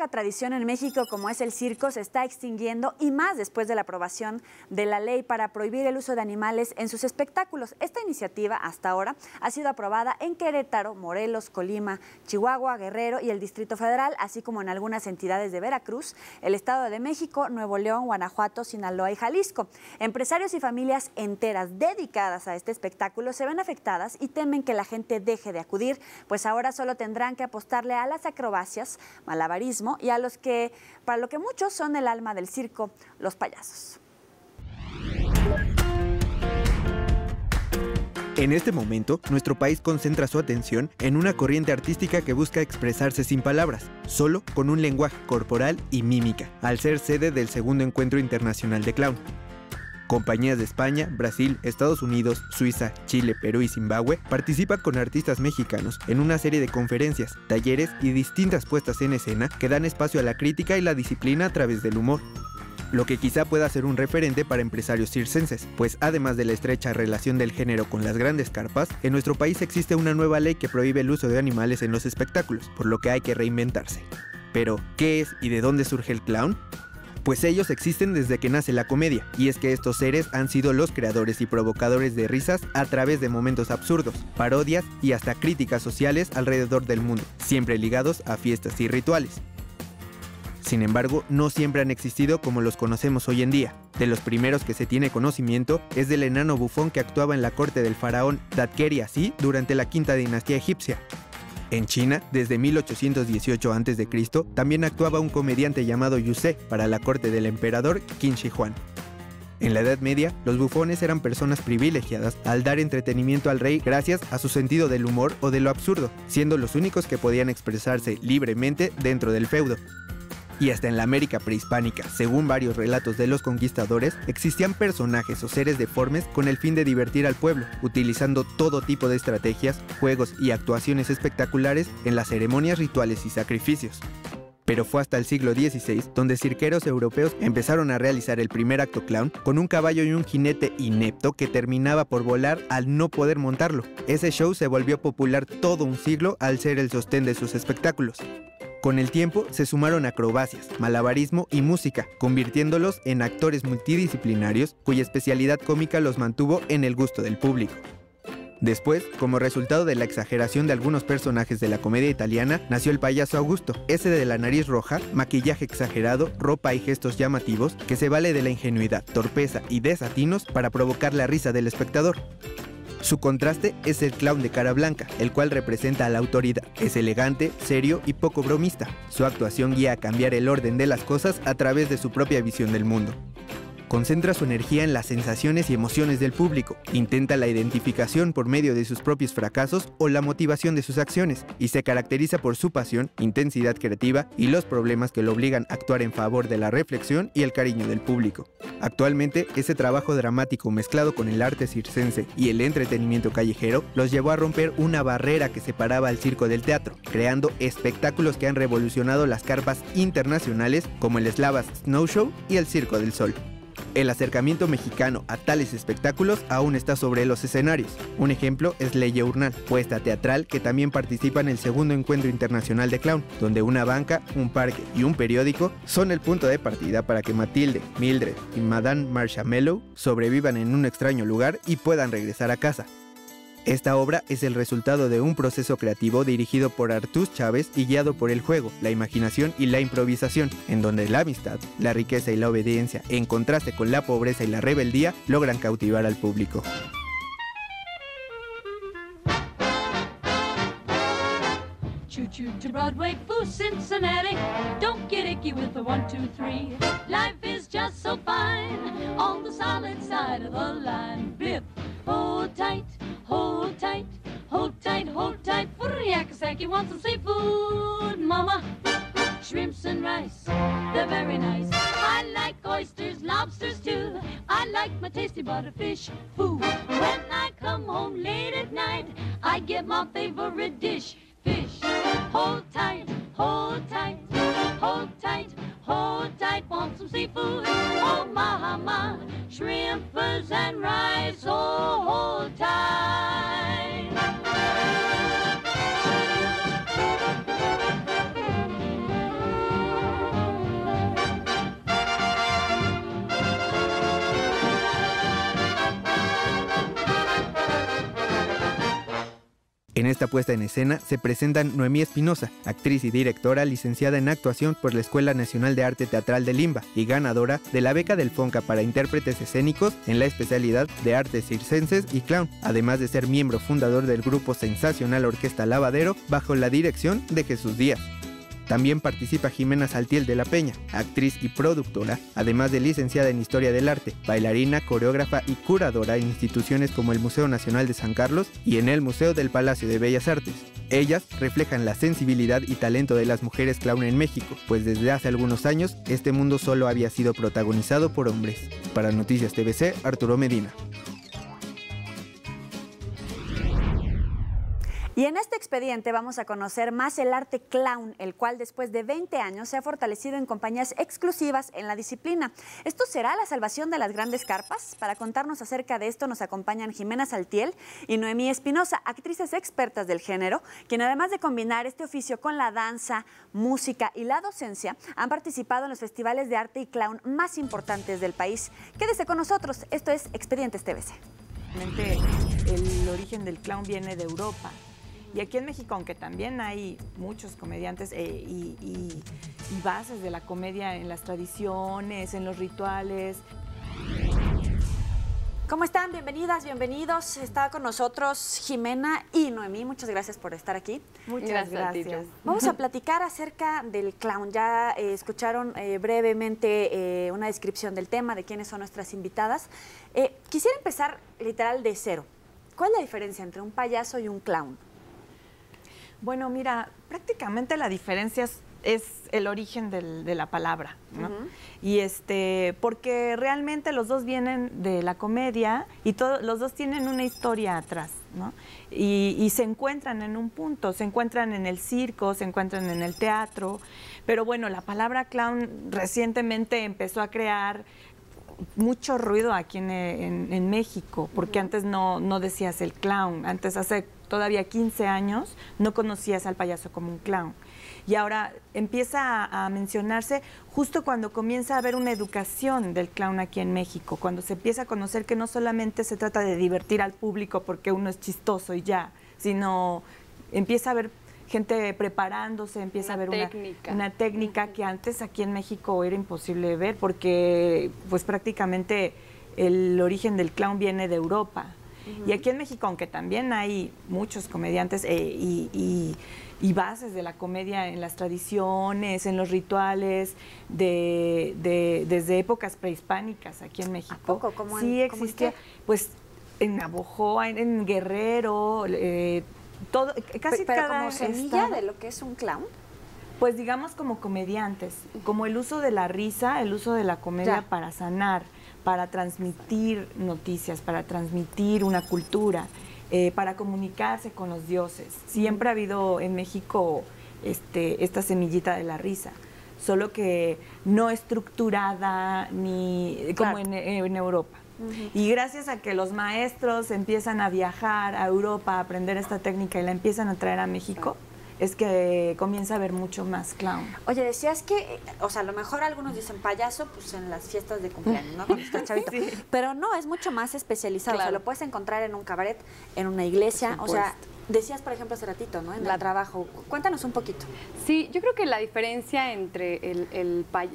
larga tradición en México como es el circo se está extinguiendo y más después de la aprobación de la ley para prohibir el uso de animales en sus espectáculos. Esta iniciativa hasta ahora ha sido aprobada en Querétaro, Morelos, Colima, Chihuahua, Guerrero y el Distrito Federal, así como en algunas entidades de Veracruz, el Estado de México, Nuevo León, Guanajuato, Sinaloa y Jalisco. Empresarios y familias enteras dedicadas a este espectáculo se ven afectadas y temen que la gente deje de acudir, pues ahora solo tendrán que apostarle a las acrobacias, malabarismo y a los que, para lo que muchos son el alma del circo, los payasos. En este momento, nuestro país concentra su atención en una corriente artística que busca expresarse sin palabras, solo con un lenguaje corporal y mímica, al ser sede del segundo Encuentro Internacional de Clown. Compañías de España, Brasil, Estados Unidos, Suiza, Chile, Perú y Zimbabue participan con artistas mexicanos en una serie de conferencias, talleres y distintas puestas en escena que dan espacio a la crítica y la disciplina a través del humor. Lo que quizá pueda ser un referente para empresarios circenses, pues además de la estrecha relación del género con las grandes carpas, en nuestro país existe una nueva ley que prohíbe el uso de animales en los espectáculos, por lo que hay que reinventarse. Pero, ¿qué es y de dónde surge el clown? Pues ellos existen desde que nace la comedia, y es que estos seres han sido los creadores y provocadores de risas a través de momentos absurdos, parodias y hasta críticas sociales alrededor del mundo, siempre ligados a fiestas y rituales. Sin embargo, no siempre han existido como los conocemos hoy en día. De los primeros que se tiene conocimiento es del enano bufón que actuaba en la corte del faraón Dadkeri-Así durante la quinta dinastía egipcia. En China, desde 1818 a.C., también actuaba un comediante llamado Yu Ze para la corte del emperador Qin Shi Huang. En la Edad Media, los bufones eran personas privilegiadas al dar entretenimiento al rey gracias a su sentido del humor o de lo absurdo, siendo los únicos que podían expresarse libremente dentro del feudo. Y hasta en la América prehispánica, según varios relatos de los conquistadores, existían personajes o seres deformes con el fin de divertir al pueblo, utilizando todo tipo de estrategias, juegos y actuaciones espectaculares en las ceremonias rituales y sacrificios. Pero fue hasta el siglo XVI donde cirqueros europeos empezaron a realizar el primer acto clown con un caballo y un jinete inepto que terminaba por volar al no poder montarlo. Ese show se volvió popular todo un siglo al ser el sostén de sus espectáculos. Con el tiempo se sumaron acrobacias, malabarismo y música, convirtiéndolos en actores multidisciplinarios cuya especialidad cómica los mantuvo en el gusto del público. Después, como resultado de la exageración de algunos personajes de la comedia italiana, nació el payaso Augusto, ese de la nariz roja, maquillaje exagerado, ropa y gestos llamativos, que se vale de la ingenuidad, torpeza y desatinos para provocar la risa del espectador. Su contraste es el clown de cara blanca, el cual representa a la autoridad. Es elegante, serio y poco bromista. Su actuación guía a cambiar el orden de las cosas a través de su propia visión del mundo. Concentra su energía en las sensaciones y emociones del público, intenta la identificación por medio de sus propios fracasos o la motivación de sus acciones, y se caracteriza por su pasión, intensidad creativa y los problemas que lo obligan a actuar en favor de la reflexión y el cariño del público. Actualmente, ese trabajo dramático mezclado con el arte circense y el entretenimiento callejero los llevó a romper una barrera que separaba al circo del teatro, creando espectáculos que han revolucionado las carpas internacionales como el Slavas Snow Show y el Circo del Sol. El acercamiento mexicano a tales espectáculos aún está sobre los escenarios. Un ejemplo es Ley Urnal, puesta teatral que también participa en el segundo Encuentro Internacional de Clown, donde una banca, un parque y un periódico son el punto de partida para que Matilde, Mildred y Madame Marshmallow sobrevivan en un extraño lugar y puedan regresar a casa. Esta obra es el resultado de un proceso creativo dirigido por Artús Chávez y guiado por el juego, la imaginación y la improvisación, en donde la amistad, la riqueza y la obediencia, en contraste con la pobreza y la rebeldía, logran cautivar al público. Choo-choo to Broadway, foo Cincinnati. Don't get icky with the 1, 2, 3. Life is just so fine on the solid side of the line. Biff, hold tight, hold tight, hold tight, hold tight. Yakasaki wants some seafood, mama. Shrimps and rice, they're very nice. I like oysters, lobsters too. I like my tasty butterfish food. When I come home late at night, I get my favorite dish, fish. Hold tight, hold tight, hold tight, hold tight. Want some seafood? Oh, mama, shrimpers and rice. Oh, hold tight. En esta puesta en escena se presentan Noemí Espinosa, actriz y directora licenciada en actuación por la Escuela Nacional de Arte Teatral de Limba y ganadora de la beca del FONCA para intérpretes escénicos en la especialidad de artes circenses y clown, además de ser miembro fundador del grupo sensacional Orquesta Lavadero bajo la dirección de Jesús Díaz. También participa Jimena Saltiel de la Peña, actriz y productora, además de licenciada en Historia del Arte, bailarina, coreógrafa y curadora en instituciones como el Museo Nacional de San Carlos y en el Museo del Palacio de Bellas Artes. Ellas reflejan la sensibilidad y talento de las mujeres clown en México, pues desde hace algunos años este mundo solo había sido protagonizado por hombres. Para Noticias TVC, Arturo Medina. Y en este expediente vamos a conocer más el arte clown, el cual después de 20 años se ha fortalecido en compañías exclusivas en la disciplina. ¿Esto será la salvación de las grandes carpas? Para contarnos acerca de esto nos acompañan Jimena Saltiel y Noemí Espinosa, actrices expertas del género, quien además de combinar este oficio con la danza, música y la docencia, han participado en los festivales de arte y clown más importantes del país. Quédese con nosotros, esto es Expedientes TVC. El origen del clown viene de Europa. Y aquí en México, aunque también hay muchos comediantes y bases de la comedia en las tradiciones, en los rituales. ¿Cómo están? Bienvenidas, bienvenidos. Está con nosotros Jimena y Noemí. Muchas gracias por estar aquí. Muchas gracias. Vamos a platicar acerca del clown. Ya escucharon brevemente una descripción del tema, de quiénes son nuestras invitadas. Quisiera empezar literal de cero. ¿Cuál es la diferencia entre un payaso y un clown? Bueno, mira, prácticamente la diferencia es el origen de la palabra, ¿no? Y porque realmente los dos vienen de la comedia y los dos tienen una historia atrás, ¿no? Y se encuentran en un punto, se encuentran en el circo, se encuentran en el teatro, pero bueno, la palabra clown recientemente empezó a crear mucho ruido aquí en México, porque antes no decías el clown, antes hace todavía 15 años no conocías al payaso como un clown. Y ahora empieza a mencionarse justo cuando comienza a haber una educación del clown aquí en México, cuando se empieza a conocer que no solamente se trata de divertir al público porque uno es chistoso y ya, sino empieza a haber gente preparándose, empieza a haber una técnica que antes aquí en México era imposible ver porque pues prácticamente el origen del clown viene de Europa. Y aquí en México, aunque también hay muchos comediantes y bases de la comedia en las tradiciones, en los rituales, desde épocas prehispánicas aquí en México. ¿A poco? Sí existía, pues en Navojoa, en Guerrero, todo, casi pero cada como semilla de lo que es un clown. Pues digamos como comediantes, como el uso de la risa, el uso de la comedia para sanar, para transmitir noticias, para transmitir una cultura, para comunicarse con los dioses. Siempre ha habido en México esta semillita de la risa, solo que no estructurada ni como en Europa. Y gracias a que los maestros empiezan a viajar a Europa a aprender esta técnica y la empiezan a traer a México, es que comienza a haber mucho más clown. Oye, decías que, o sea, a lo mejor algunos dicen payaso, pues en las fiestas de cumpleaños, ¿no? Cuando estás chavito. Sí. Pero no, es mucho más especializado. Claro. O sea, lo puedes encontrar en un cabaret, en una iglesia. O sea, decías, por ejemplo, hace ratito, ¿no? En el trabajo. Cuéntanos un poquito. Sí, yo creo que la diferencia entre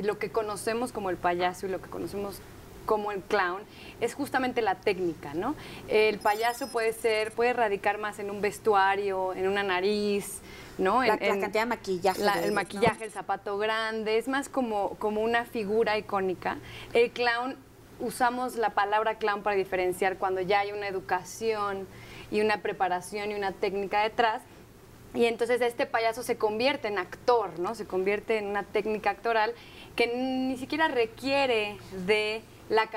lo que conocemos como el payaso y lo que conocemos como el clown es justamente la técnica, ¿no? El payaso puede radicar más en un vestuario, en una nariz, ¿no? La cantidad de maquillaje. El maquillaje, ¿no? El zapato grande, es más como una figura icónica. El clown, usamos la palabra clown para diferenciar cuando ya hay una educación y una preparación y una técnica detrás. Y entonces este payaso se convierte en actor, ¿no? Se convierte en una técnica actoral que ni siquiera requiere de la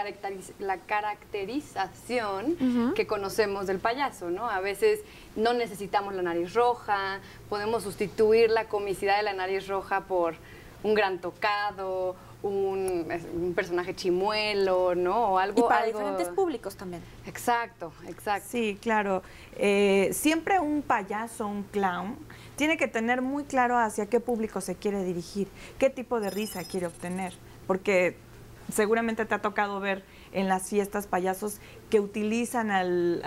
caracterización que conocemos del payaso, ¿no? A veces no necesitamos la nariz roja, podemos sustituir la comicidad de la nariz roja por un gran tocado, un personaje chimuelo, ¿no? O algo, y para diferentes públicos también. Exacto, exacto. Sí, claro. Siempre un payaso, un clown, tiene que tener muy claro hacia qué público se quiere dirigir, qué tipo de risa quiere obtener, porque seguramente te ha tocado ver en las fiestas payasos que utilizan a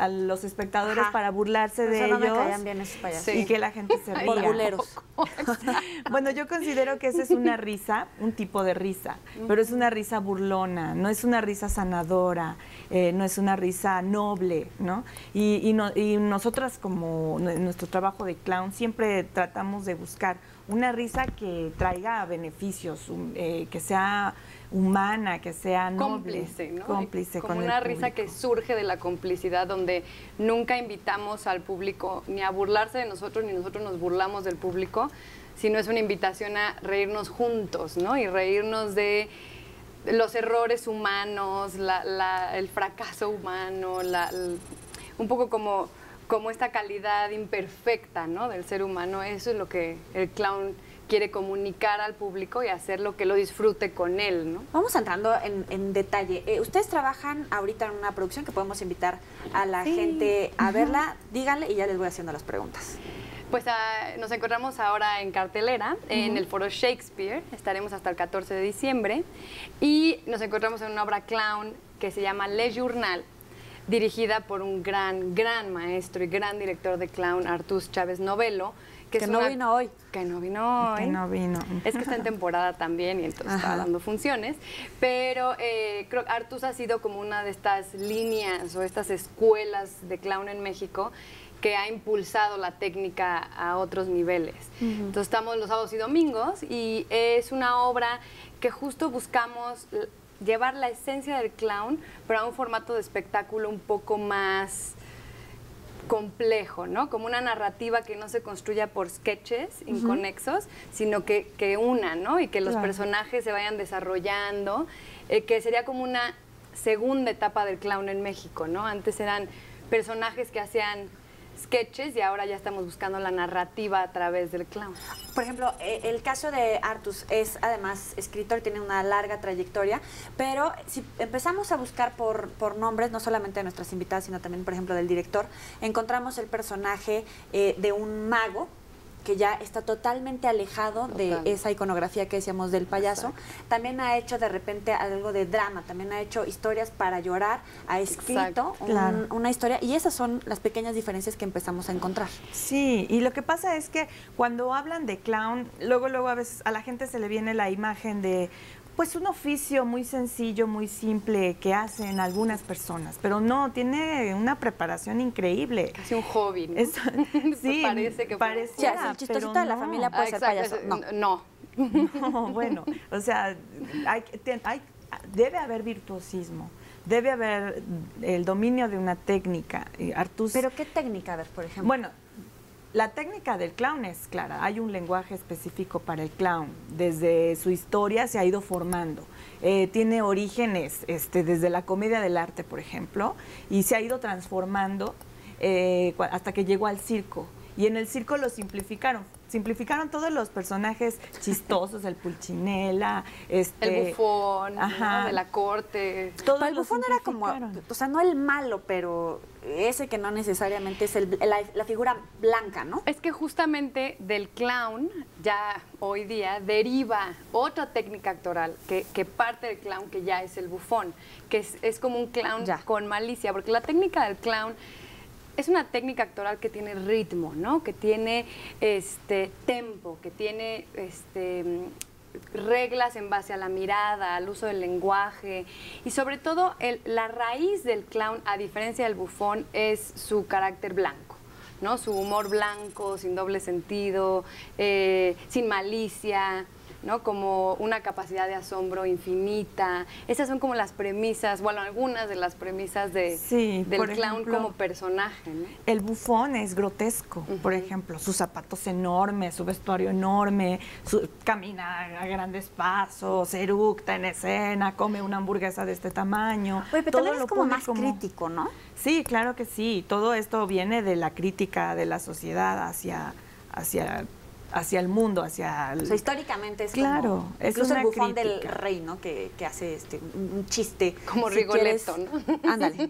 los espectadores para burlarse de ellos. No me caían bien esos payasos. Y que la gente se ría. Por buleros. Bueno, yo considero que esa es una risa, un tipo de risa, pero es una risa burlona, no es una risa sanadora, no es una risa noble, ¿no? Y nosotras, como nuestro trabajo de clown, siempre tratamos de buscar una risa que traiga beneficios, que sea humana, que sea noble. Cómplice, ¿no? Cómplice como con una el risa público. que surge de la complicidad, donde nunca invitamos al público ni a burlarse de nosotros, ni nosotros nos burlamos del público, sino es una invitación a reírnos juntos, ¿no? Y reírnos de los errores humanos, el fracaso humano, un poco como esta calidad imperfecta, ¿no? Del ser humano. Eso es lo que el clown quiere comunicar al público y hacerlo que lo disfrute con él, ¿no? Vamos entrando en detalle. Ustedes trabajan ahorita en una producción que podemos invitar a la gente a verla. Díganle y ya les voy haciendo las preguntas. Pues nos encontramos ahora en cartelera, en el Foro Shakespeare. Estaremos hasta el 14 de diciembre. Y nos encontramos en una obra clown que se llama Le Journal, dirigida por un gran maestro y gran director de clown, Artús Chávez Novelo. Que no vino hoy. Que no vino hoy. Que no vino. Es que está en temporada también y entonces está dando funciones. Pero creo que Artús ha sido como una de estas líneas o estas escuelas de clown en México que ha impulsado la técnica a otros niveles. Entonces estamos los sábados y domingos y es una obra que justo buscamos llevar la esencia del clown, pero a un formato de espectáculo un poco más complejo, ¿no? Como una narrativa que no se construya por sketches inconexos, sino que una, ¿no? Y que los personajes se vayan desarrollando, que sería como una segunda etapa del clown en México, ¿no? Antes eran personajes que hacían sketches y ahora ya estamos buscando la narrativa a través del clown. Por ejemplo, el caso de Artús es además escritor, tiene una larga trayectoria, pero si empezamos a buscar por nombres, no solamente de nuestras invitadas, sino también, por ejemplo, del director, encontramos el personaje de un mago que ya está totalmente alejado de esa iconografía que decíamos del payaso. También ha hecho de repente algo de drama, también ha hecho historias para llorar, ha escrito una historia, y esas son las pequeñas diferencias que empezamos a encontrar. Sí, y lo que pasa es que cuando hablan de clown, luego a veces a la gente se le viene la imagen de pues un oficio muy sencillo, muy simple que hacen algunas personas, pero no, tiene una preparación increíble. Casi un hobby, ¿no? Sí, parece que pareciera. Sí, el chistosito de la familia puede ser payaso. No. No, bueno, o sea, debe haber virtuosismo, debe haber el dominio de una técnica. Artús, ¿pero qué técnica? A ver, por ejemplo. Bueno, la técnica del clown es clara, hay un lenguaje específico para el clown, desde su historia se ha ido formando, tiene orígenes desde la comedia del arte, por ejemplo, y se ha ido transformando hasta que llegó al circo, y en el circo lo simplificaron todos los personajes chistosos, el Pulcinella, el bufón, ¿no? De la corte. Pero el bufón era como, o sea, no el malo, pero ese que no necesariamente es la figura blanca, ¿no? Es que justamente del clown ya hoy día deriva otra técnica actoral que parte del clown, que ya es el bufón, que es como un clown con malicia, porque la técnica del clown es una técnica actoral que tiene ritmo, ¿no? Que tiene tempo, que tiene reglas en base a la mirada, al uso del lenguaje, y sobre todo la raíz del clown, a diferencia del bufón, es su carácter blanco, ¿no? Su humor blanco, sin doble sentido, sin malicia, ¿no? Como una capacidad de asombro infinita. Esas son como las premisas, bueno, algunas de las premisas del clown como personaje, ¿no? El bufón es grotesco, por ejemplo, sus zapatos enormes, su vestuario enorme, camina a grandes pasos, eructa en escena, come una hamburguesa de este tamaño. Oye, pero también es como más crítico, ¿no? Sí, claro que sí. Todo esto viene de la crítica de la sociedad hacia el mundo, o sea, históricamente es claro, como, incluso el bufón del rey, ¿no? Que hace un chiste. Como Rigoletto, ¿no? Ándale.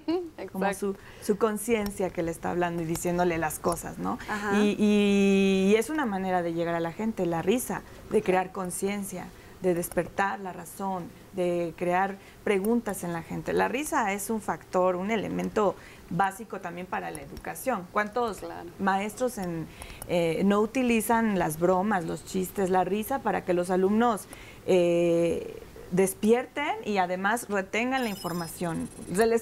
Como su conciencia que le está hablando y diciéndole las cosas, ¿no? Ajá. Y es una manera de llegar a la gente, la risa, de crear conciencia, de despertar la razón, de crear preguntas en la gente. La risa es un factor, un elemento básico también para la educación. ¿Cuántos maestros no utilizan las bromas, los chistes, la risa para que los alumnos despierten y además retengan la información?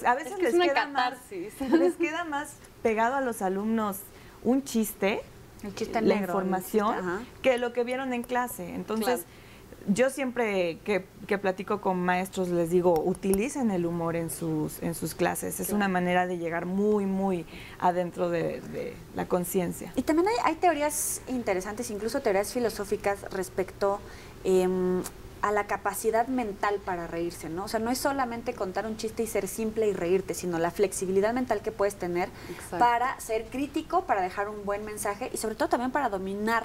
A veces les queda más pegado a los alumnos un chiste, el chiste la negro, información, que lo que vieron en clase. Entonces, yo siempre que platico con maestros les digo, utilicen el humor en sus clases. Es una manera de llegar muy, muy adentro de la conciencia. Y también hay teorías interesantes, incluso teorías filosóficas respecto a la capacidad mental para reírse, ¿no? O sea, no es solamente contar un chiste y ser simple y reírte, sino la flexibilidad mental que puedes tener para ser crítico, para dejar un buen mensaje y sobre todo también para dominar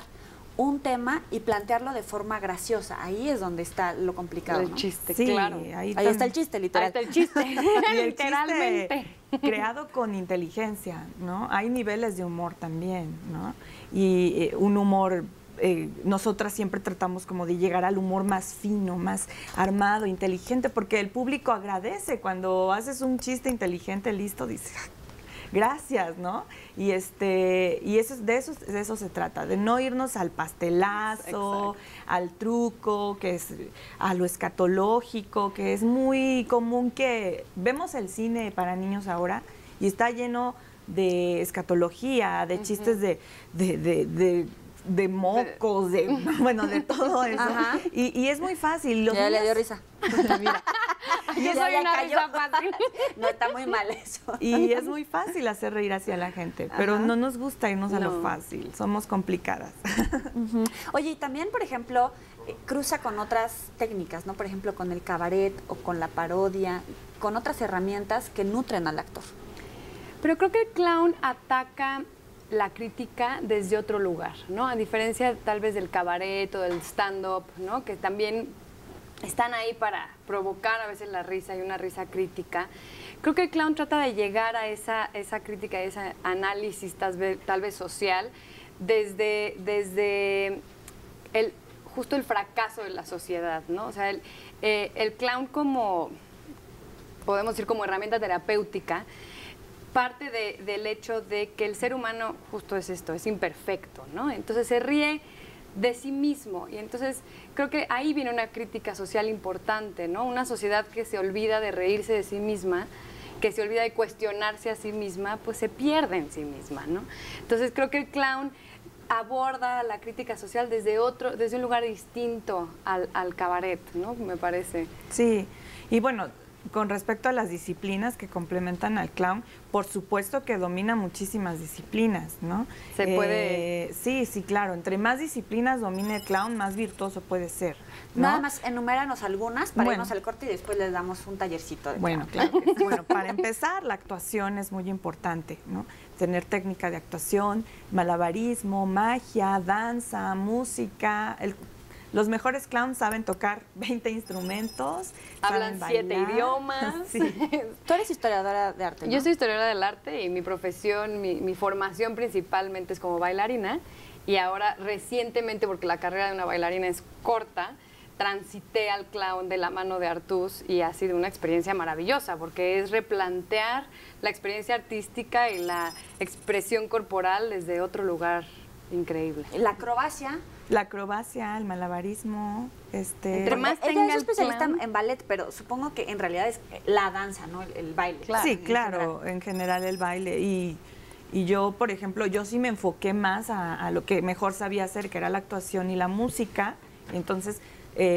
un tema y plantearlo de forma graciosa. Ahí es donde está lo complicado, el ¿no? chiste, Sí, claro. Ahí está el chiste, literal. Ahí está el chiste, Y el literalmente. chiste creado con inteligencia, ¿no? Hay niveles de humor también, ¿no? Y un humor, nosotras siempre tratamos como de llegar al humor más fino, más armado, inteligente, porque el público agradece cuando haces un chiste inteligente, listo, dice, gracias, ¿no? Y eso, de eso se trata, de no irnos al pastelazo, al truco, que es a lo escatológico, que es muy común que vemos el cine para niños ahora y está lleno de escatología, de chistes de mocos, bueno, de todo eso. Y es muy fácil. Los Ya le niños- dio risa. Mira, Yo soy una risa fácil. No, está muy mal eso. y es muy fácil hacer reír hacia la gente, pero no nos gusta irnos a lo fácil, somos complicadas. Oye, y también, por ejemplo, cruza con otras técnicas, ¿no? Por ejemplo, con el cabaret o con la parodia, con otras herramientas que nutren al actor. Pero creo que el clown ataca la crítica desde otro lugar, ¿no? A diferencia tal vez del cabaret o del stand-up, ¿no? Que también están ahí para provocar a veces la risa y una risa crítica. Creo que el clown trata de llegar a esa crítica, ese análisis tal vez social, desde justo el fracaso de la sociedad, ¿no? O sea, el clown como, podemos decir, como herramienta terapéutica, parte del hecho de que el ser humano justo es esto, es imperfecto, ¿no? Entonces se ríe de sí mismo y entonces creo que ahí viene una crítica social importante, ¿no? Una sociedad que se olvida de reírse de sí misma, que se olvida de cuestionarse a sí misma, pues se pierde en sí misma, ¿no? Entonces creo que el clown aborda la crítica social desde un lugar distinto al cabaret, ¿no? Me parece. Sí, y bueno, con respecto a las disciplinas que complementan al clown, por supuesto que domina muchísimas disciplinas, ¿no? Se puede... Sí, claro. Entre más disciplinas domine el clown, más virtuoso puede ser, ¿no? Nada más enuméranos algunas para Bueno. irnos al corte y después les damos un tallercito de Bueno, clown. claro. que sí. Bueno, para empezar, la actuación es muy importante, ¿no? Tener técnica de actuación, malabarismo, magia, danza, música. Los mejores clowns saben tocar 20 instrumentos, Hablan saben 7 bailar. idiomas. Sí. Tú eres historiadora de arte, ¿no? Yo soy historiadora del arte y mi profesión, mi formación principalmente es como bailarina y ahora recientemente, porque la carrera de una bailarina es corta, transité al clown de la mano de Artús y ha sido una experiencia maravillosa porque es replantear la experiencia artística y la expresión corporal desde otro lugar increíble. La acrobacia. La acrobacia, el malabarismo, Entre más Ella tenga es el especialista clown. en ballet, pero supongo que en realidad es la danza, ¿no? El baile. Sí, en claro, en general el baile. Y yo, por ejemplo, yo sí me enfoqué más a lo que mejor sabía hacer, que era la actuación y la música. Entonces,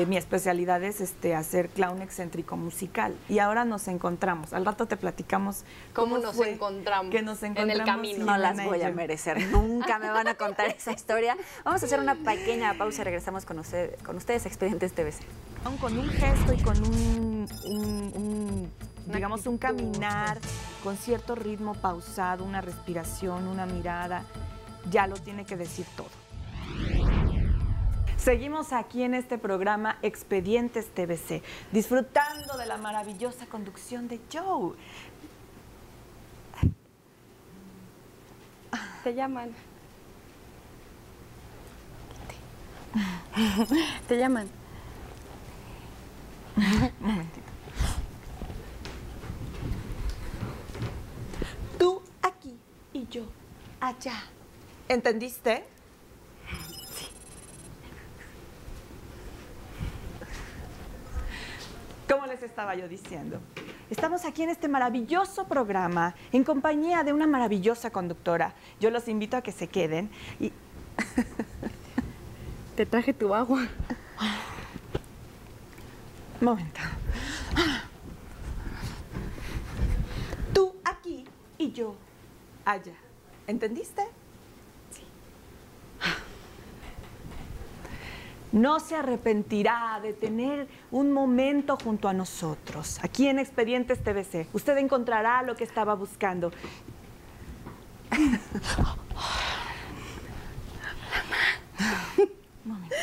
mi especialidad es hacer clown excéntrico musical. Y ahora nos encontramos. Al rato te platicamos ¿Cómo nos fue encontramos que nos en el encontramos camino? No las Jimena y voy a yo. merecer, nunca me van a contar esa historia. Vamos a hacer una pequeña pausa y regresamos con ustedes, Expedientes TVC. Con un gesto y con digamos, un actitud. caminar con cierto ritmo pausado, una respiración, una mirada, ya lo tiene que decir todo. Seguimos aquí en este programa Expedientes TVC, disfrutando de la maravillosa conducción de Joe. Te llaman. Te llaman. Un momentito. Tú aquí y yo allá. ¿Entendiste? Sí. Como les estaba yo diciendo, estamos aquí en este maravilloso programa en compañía de una maravillosa conductora. Yo los invito a que se queden y... Te traje tu agua. Momento. Tú aquí y yo allá. ¿Entendiste? Sí. No se arrepentirá de tener un momento junto a nosotros. Aquí en Expedientes TVC, usted encontrará lo que estaba buscando. Momento.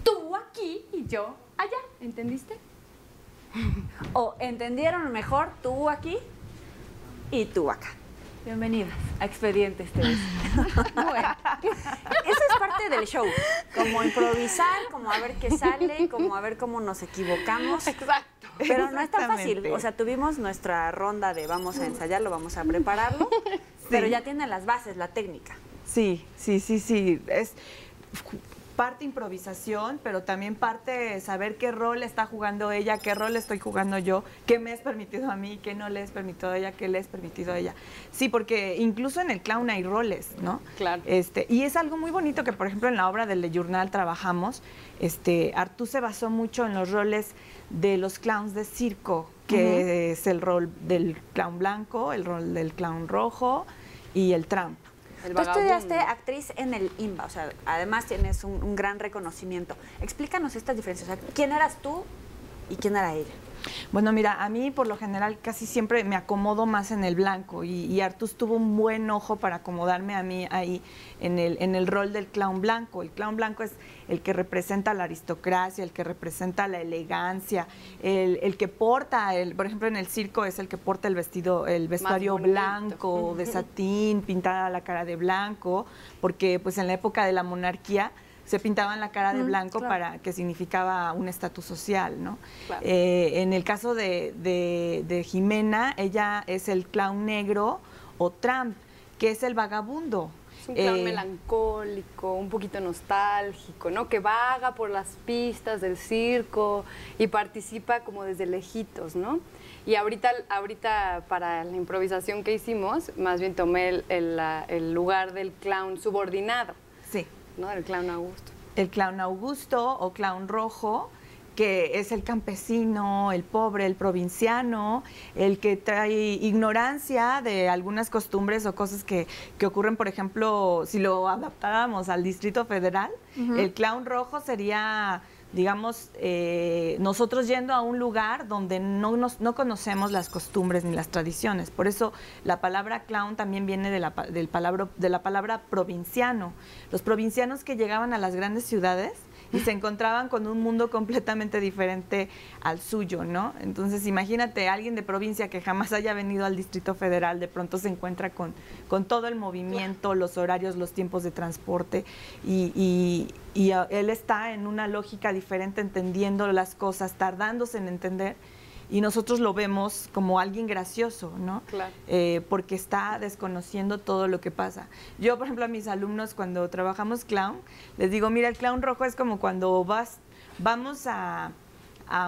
Tú aquí y yo allá. ¿Entendiste? O entendieron mejor tú aquí y tú acá. Bienvenidas a Expedientes TVC. Bueno, eso es parte del show. Como improvisar, como a ver qué sale, como a ver cómo nos equivocamos. Exacto. Pero no es tan fácil. Exactamente. O sea, tuvimos nuestra ronda de vamos a ensayarlo, vamos a prepararlo, pero ya tienen las bases, la técnica. Sí. Es parte improvisación, pero también parte saber qué rol está jugando ella, qué rol estoy jugando yo, qué me es permitido a mí, qué no le es permitido a ella, qué le es permitido a ella. Sí, porque incluso en el clown hay roles, ¿no? Claro. Y es algo muy bonito que, por ejemplo, en la obra del Le Journal trabajamos. Artú se basó mucho en los roles de los clowns de circo, que es el rol del clown blanco, el rol del clown rojo y el tramp. El Tú estudiaste vagabundo. actriz en el IMBA, o sea, además tienes un gran reconocimiento. Explícanos estas diferencias. O sea, ¿quién eras tú y quién era ella? Bueno, mira, a mí por lo general casi siempre me acomodo más en el blanco y Artús tuvo un buen ojo para acomodarme a mí ahí en el rol del clown blanco. El clown blanco es el que representa la aristocracia, el que representa la elegancia, el que porta, por ejemplo, en el circo es el que porta el vestuario bonito. blanco, de satín, pintada la cara de blanco, porque pues en la época de la monarquía se pintaban la cara de blanco claro. para que significaba un estatus social, ¿no? Claro. En el caso de Jimena, ella es el clown negro o tramp, que es el vagabundo. Es un clown melancólico, un poquito nostálgico, ¿no? Que vaga por las pistas del circo y participa como desde lejitos, ¿no? Y ahorita para la improvisación que hicimos, más bien tomé el lugar del clown subordinado, Sí. ¿no? Del clown Augusto. El clown Augusto o clown rojo, que es el campesino, el pobre, el provinciano, el que trae ignorancia de algunas costumbres o cosas que ocurren, por ejemplo, si lo adaptáramos al Distrito Federal, el clown rojo sería, digamos, nosotros yendo a un lugar donde no conocemos las costumbres ni las tradiciones. Por eso la palabra clown también viene de la palabra provinciano. Los provincianos que llegaban a las grandes ciudades y se encontraban con un mundo completamente diferente al suyo, ¿no? Entonces, imagínate, alguien de provincia que jamás haya venido al Distrito Federal, de pronto se encuentra con todo el movimiento, los horarios, los tiempos de transporte, y él está en una lógica diferente, entendiendo las cosas, tardándose en entender, y nosotros lo vemos como alguien gracioso, ¿no? Claro. Porque está desconociendo todo lo que pasa. Yo, por ejemplo, a mis alumnos, cuando trabajamos clown, les digo, mira, el clown rojo es como cuando vamos a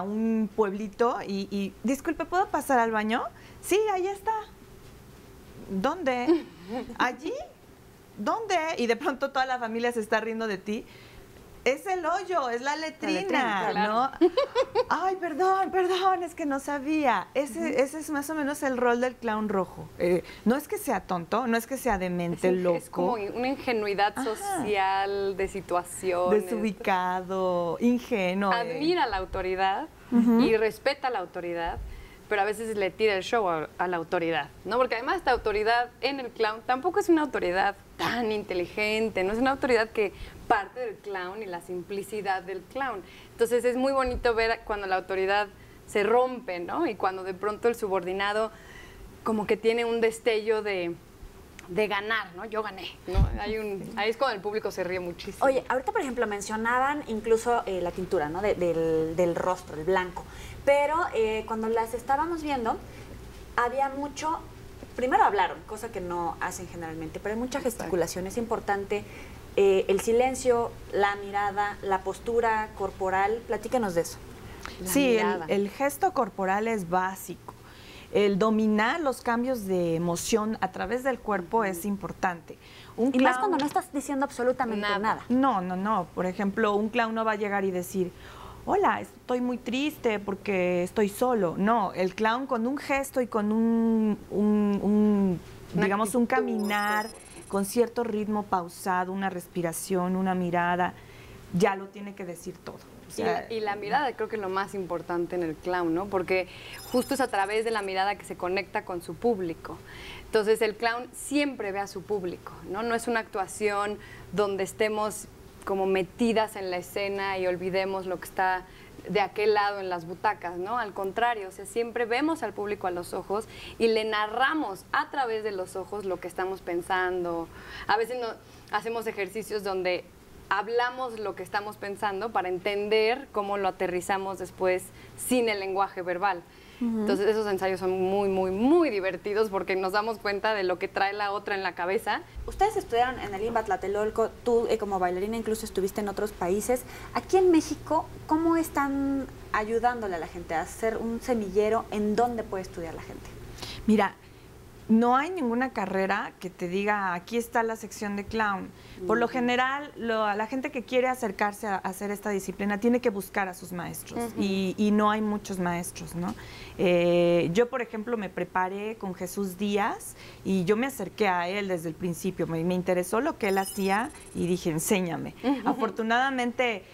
un pueblito y disculpe, ¿puedo pasar al baño? Sí, ahí está. ¿Dónde? ¿Allí? ¿Dónde? Y de pronto toda la familia se está riendo de ti. Es el hoyo, es la letrina, claro. ¿no? Ay, perdón, es que no sabía. Ese es más o menos el rol del clown rojo. No es que sea tonto, no es que sea demente, loco. Es como una ingenuidad social de situaciones. Desubicado, ingenuo. Admira la autoridad y respeta la autoridad, pero a veces le tira el show a la autoridad, ¿no? Porque además esta autoridad en el clown tampoco es una autoridad tan inteligente, no es una autoridad que parte del clown y la simplicidad del clown. Entonces es muy bonito ver cuando la autoridad se rompe, ¿no? Y cuando de pronto el subordinado como que tiene un destello de de ganar, ¿no? Yo gané, ¿no? Ahí es cuando el público se ríe muchísimo. Oye, ahorita, por ejemplo, mencionaban incluso la tintura, ¿no? Del rostro, el blanco. Pero cuando las estábamos viendo, había mucho... Primero hablaron, cosa que no hacen generalmente, pero hay mucha gesticulación. Es importante el silencio, la mirada, la postura corporal. Platícanos de eso. Sí, el gesto corporal es básico. El dominar los cambios de emoción a través del cuerpo es importante. Y más cuando no estás diciendo absolutamente nada. No. Por ejemplo, un clown no va a llegar y decir, hola, estoy muy triste porque estoy solo. No, el clown con un gesto y con digamos, un caminar con cierto ritmo pausado, una respiración, una mirada, ya lo tiene que decir todo. O sea, y la mirada creo que es lo más importante en el clown, ¿no? Porque justo es a través de la mirada que se conecta con su público. Entonces el clown siempre ve a su público, ¿no? No es una actuación donde estemos como metidas en la escena y olvidemos lo que está de aquel lado en las butacas, ¿no? Al contrario, o sea, siempre vemos al público a los ojos y le narramos a través de los ojos lo que estamos pensando. A veces hacemos ejercicios donde hablamos lo que estamos pensando para entender cómo lo aterrizamos después sin el lenguaje verbal. Entonces esos ensayos son muy, muy, muy divertidos porque nos damos cuenta de lo que trae la otra en la cabeza. Ustedes estudiaron en el IMBA Tlatelolco, tú como bailarina incluso estuviste en otros países. Aquí en México, ¿cómo están ayudándole a la gente a hacer un semillero? ¿En dónde puede estudiar la gente? Mira, no hay ninguna carrera que te diga, aquí está la sección de clown. Por lo general, la gente que quiere acercarse a hacer esta disciplina tiene que buscar a sus maestros y no hay muchos maestros, ¿no? Yo, por ejemplo, me preparé con Jesús Díaz y yo me acerqué a él desde el principio. Me interesó lo que él hacía y dije, enséñame. Afortunadamente,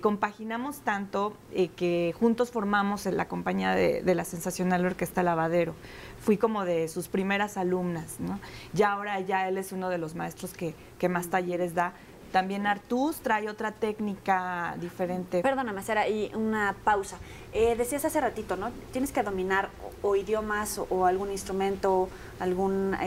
compaginamos tanto que juntos formamos la compañía de la sensacional Orquesta Lavadero. Fui como de sus primeras alumnas, ¿no? Ya ahora él es uno de los maestros que más talleres da. También Artús trae otra técnica diferente. Perdóname, Sara, y una pausa. Decías hace ratito, ¿no? Tienes que dominar o idiomas o algún instrumento, alguna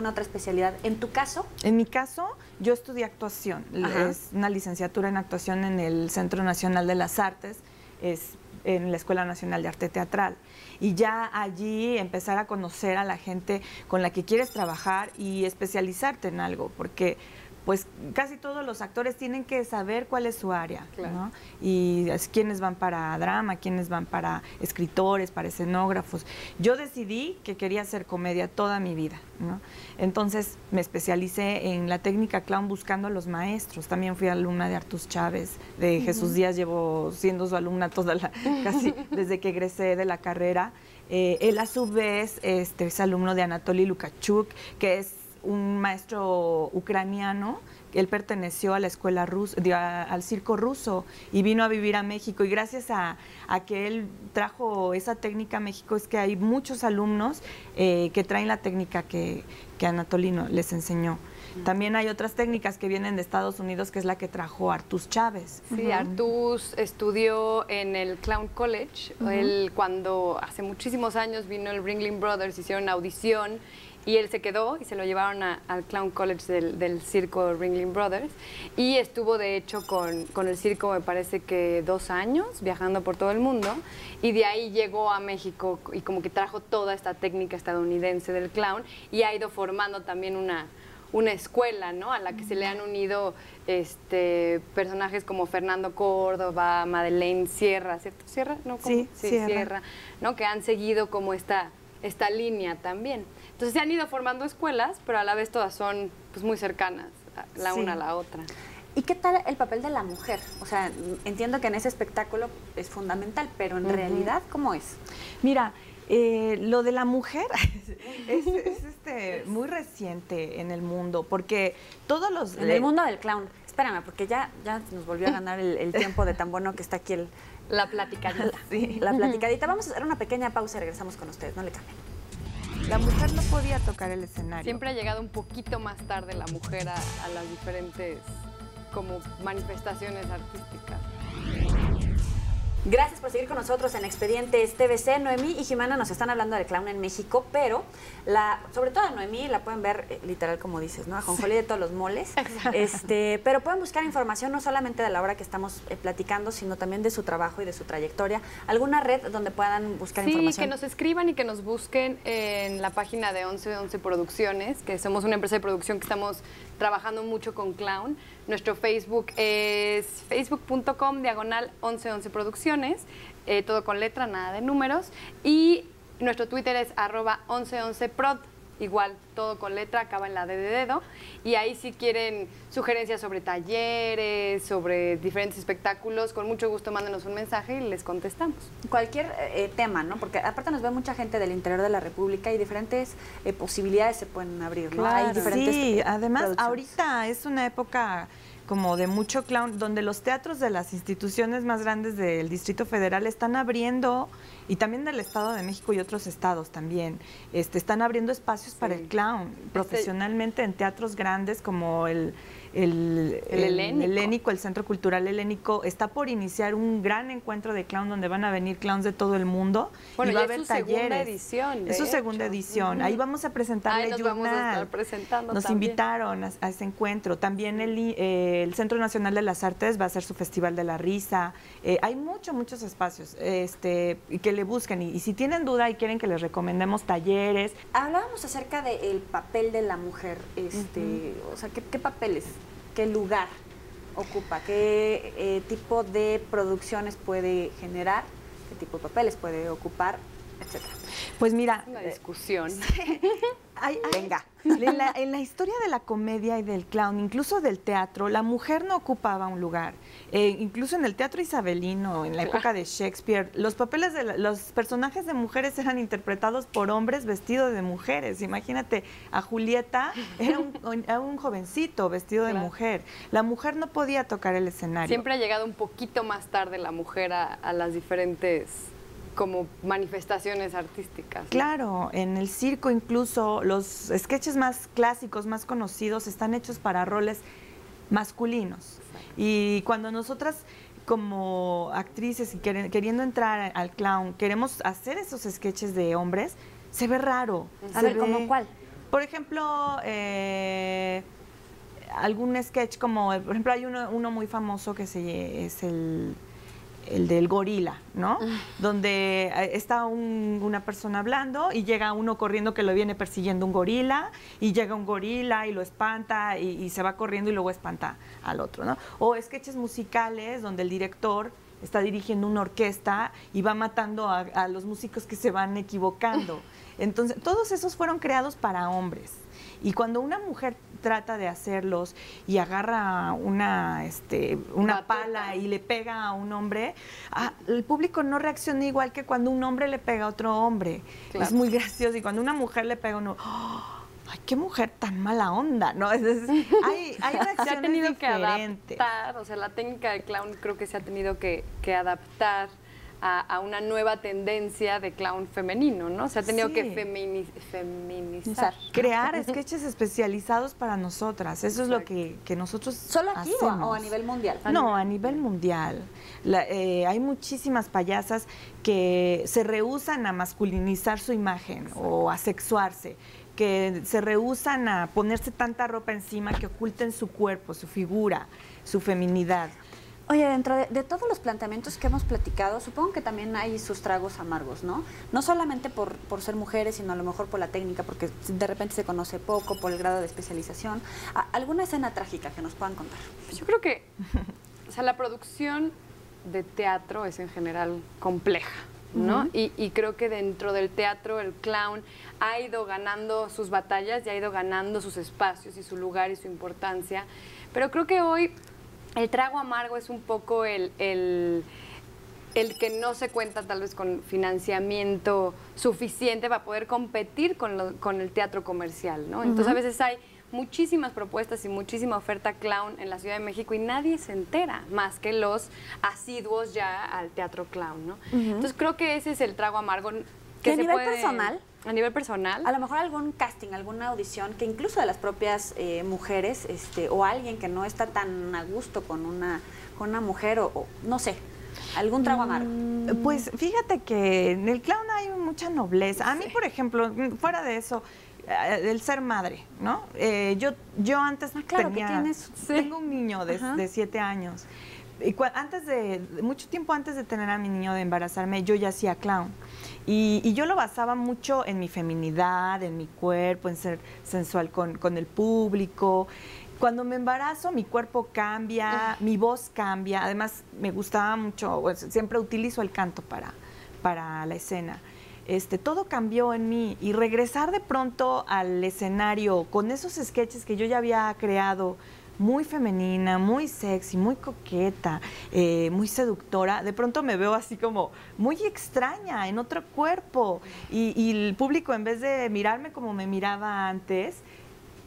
otra especialidad. ¿En tu caso? En mi caso, yo estudié actuación. Es una licenciatura en actuación en el Centro Nacional de las Artes, es en la Escuela Nacional de Arte Teatral. Y ya allí empezar a conocer a la gente con la que quieres trabajar y especializarte en algo, porque pues casi todos los actores tienen que saber cuál es su área, claro, ¿no? Y quiénes van para drama, quiénes van para escritores, para escenógrafos. Yo decidí que quería hacer comedia toda mi vida, ¿no? Entonces me especialicé en la técnica clown buscando a los maestros. También fui alumna de Artús Chávez, de Jesús Díaz, llevo siendo su alumna casi desde que egresé de la carrera. Él a su vez es alumno de Anatoly Lukachuk, que es un maestro ucraniano. Él perteneció a la escuela rusa, al circo ruso, y vino a vivir a México. Y gracias a que él trajo esa técnica a México es que hay muchos alumnos que traen la técnica que Anatolino les enseñó. También hay otras técnicas que vienen de Estados Unidos, que es la que trajo Artús Chávez. Sí, Artús estudió en el Clown College. Él, cuando hace muchísimos años vino el Ringling Brothers, hicieron audición y él se quedó y se lo llevaron al Clown College del circo Ringling Brothers, y estuvo de hecho con el circo, me parece que 2 años, viajando por todo el mundo, y de ahí llegó a México y como que trajo toda esta técnica estadounidense del clown y ha ido formando también una escuela, ¿no? A la que se le han unido personajes como Fernando Córdoba, Madeleine Sierra, ¿cierto? ¿Sierra? ¿No? Sí, Sierra, ¿no? Que han seguido como esta línea también. Entonces se han ido formando escuelas, pero a la vez todas son pues muy cercanas la una a la otra. ¿Y qué tal el papel de la mujer? O sea, entiendo que en ese espectáculo es fundamental, pero en realidad, ¿cómo es? Mira, lo de la mujer es muy reciente en el mundo, porque todos los... En el mundo del clown. Espérame, porque ya nos volvió a ganar el tiempo de tan bueno que está aquí la platicadita. Sí. La platicadita. Vamos a hacer una pequeña pausa y regresamos con ustedes. No le cambien. La mujer no podía tocar el escenario. Siempre ha llegado un poquito más tarde la mujer a las diferentes como manifestaciones artísticas. Gracias por seguir con nosotros en Expedientes TVC. Noemí y Jimena nos están hablando del clown en México, pero sobre todo a Noemí la pueden ver literal como dices, ¿no? Ajonjolí de todos los moles. Pero pueden buscar información no solamente de la obra que estamos platicando, sino también de su trabajo y de su trayectoria. ¿Alguna red donde puedan buscar información? Sí, que nos escriban y que nos busquen en la página de 1111 Producciones, que somos una empresa de producción que estamos trabajando mucho con clown. Nuestro Facebook es facebook.com/1111 Producciones, todo con letra, nada de números. Y nuestro Twitter es @1111prod, igual, todo con letra, acaba en la D de dedo. Y ahí si quieren sugerencias sobre talleres, sobre diferentes espectáculos, con mucho gusto mándenos un mensaje y les contestamos. Cualquier tema, ¿no? Porque aparte nos ve mucha gente del interior de la República y diferentes posibilidades se pueden abrir, ¿no? Claro, Hay diferentes sí, además producciones. ahorita es una época como de mucho clown, donde los teatros de las instituciones más grandes del Distrito Federal están abriendo, y también del Estado de México y otros estados también, están abriendo espacios para el clown, profesionalmente en teatros grandes como el Helénico, el Centro Cultural Helénico. Está por iniciar un gran encuentro de clown donde van a venir clowns de todo el mundo. Bueno, y va a es haber su talleres. segunda edición. Es su segunda edición. Ahí vamos a presentarle nos vamos a estar presentando Nos también. invitaron a ese encuentro. También el Centro Nacional de las Artes va a hacer su Festival de la Risa. Hay muchos espacios y que le busquen. Y si tienen duda y quieren que les recomendemos talleres. Hablábamos acerca del papel de la mujer, o sea, ¿qué papeles, qué lugar ocupa, qué tipo de producciones puede generar, qué tipo de papeles puede ocupar, etcétera? Pues mira, Una discusión. Venga. En la historia de la comedia y del clown, incluso del teatro, la mujer no ocupaba un lugar. Incluso en el teatro isabelino, en la época de Shakespeare, los papeles de los personajes de mujeres eran interpretados por hombres vestidos de mujeres. Imagínate, a Julieta era un jovencito vestido de mujer. La mujer no podía tocar el escenario. Siempre ha llegado un poquito más tarde la mujer a las diferentes como manifestaciones artísticas, ¿no? Claro, en el circo incluso los sketches más clásicos, más conocidos, están hechos para roles masculinos. Y cuando nosotras como actrices y queriendo entrar al clown, queremos hacer esos sketches de hombres, se ve raro. A ver, ¿cómo cuál? Por ejemplo, algún sketch como, por ejemplo, hay uno muy famoso que es el del gorila, ¿no? Donde está una persona hablando y llega uno corriendo que lo viene persiguiendo un gorila, y llega un gorila y lo espanta y se va corriendo y luego espanta al otro, ¿no? O sketches musicales donde el director está dirigiendo una orquesta y va matando a los músicos que se van equivocando. Entonces, todos esos fueron creados para hombres. Y cuando una mujer trata de hacerlos y agarra una pala y le pega a un hombre, el público no reacciona igual que cuando un hombre le pega a otro hombre. Claro. Es muy gracioso. Y cuando una mujer le pega a uno, ¡ay, qué mujer tan mala onda! ¿No? Hay reacciones se ha tenido diferentes. Que adaptar, o sea, la técnica del clown creo que se ha tenido que adaptar a una nueva tendencia de clown femenino, ¿no? Se ha tenido que feminizar. Crear sketches especializados para nosotras. Eso es lo que nosotros ¿Solo aquí hacemos. o a nivel mundial? No, a nivel mundial. Hay muchísimas payasas que se rehúsan a masculinizar su imagen o a sexuarse, que se rehúsan a ponerse tanta ropa encima que oculten su cuerpo, su figura, su feminidad. Oye, dentro de todos los planteamientos que hemos platicado, supongo que también hay sus tragos amargos, ¿no? No solamente por ser mujeres, sino a lo mejor por la técnica, porque de repente se conoce poco, por el grado de especialización. ¿Alguna escena trágica que nos puedan contar? Pues yo creo que, o sea, la producción de teatro es en general compleja, ¿no? Y creo que dentro del teatro el clown ha ido ganando sus batallas y ha ido ganando sus espacios y su lugar y su importancia, pero creo que hoy el trago amargo es un poco el que no se cuenta tal vez con financiamiento suficiente para poder competir con el teatro comercial, ¿no? Entonces a veces hay muchísimas propuestas y muchísima oferta clown en la Ciudad de México y nadie se entera más que los asiduos ya al teatro clown, ¿no? Entonces creo que ese es el trago amargo. ¿Que a nivel personal? A nivel personal. A lo mejor algún casting, alguna audición que incluso de las propias mujeres o alguien que no está tan a gusto con una mujer o no sé, ¿Algún trago amargo? Pues fíjate que en el clown hay mucha nobleza. A mí, por ejemplo, fuera de eso, el ser madre, ¿no? Yo antes claro, tenía, que tienes, tengo un niño de 7 años. Y mucho tiempo antes de tener a mi niño, de embarazarme, yo ya hacía clown. Y yo lo basaba mucho en mi feminidad, en mi cuerpo, en ser sensual con el público. Cuando me embarazo, mi cuerpo cambia, mi voz cambia. Además, me gustaba mucho, siempre utilizo el canto para la escena. Todo cambió en mí. Y regresar de pronto al escenario con esos sketches que yo ya había creado, muy femenina, muy sexy, muy coqueta, muy seductora, de pronto me veo así como muy extraña, en otro cuerpo. Y el público, en vez de mirarme como me miraba antes,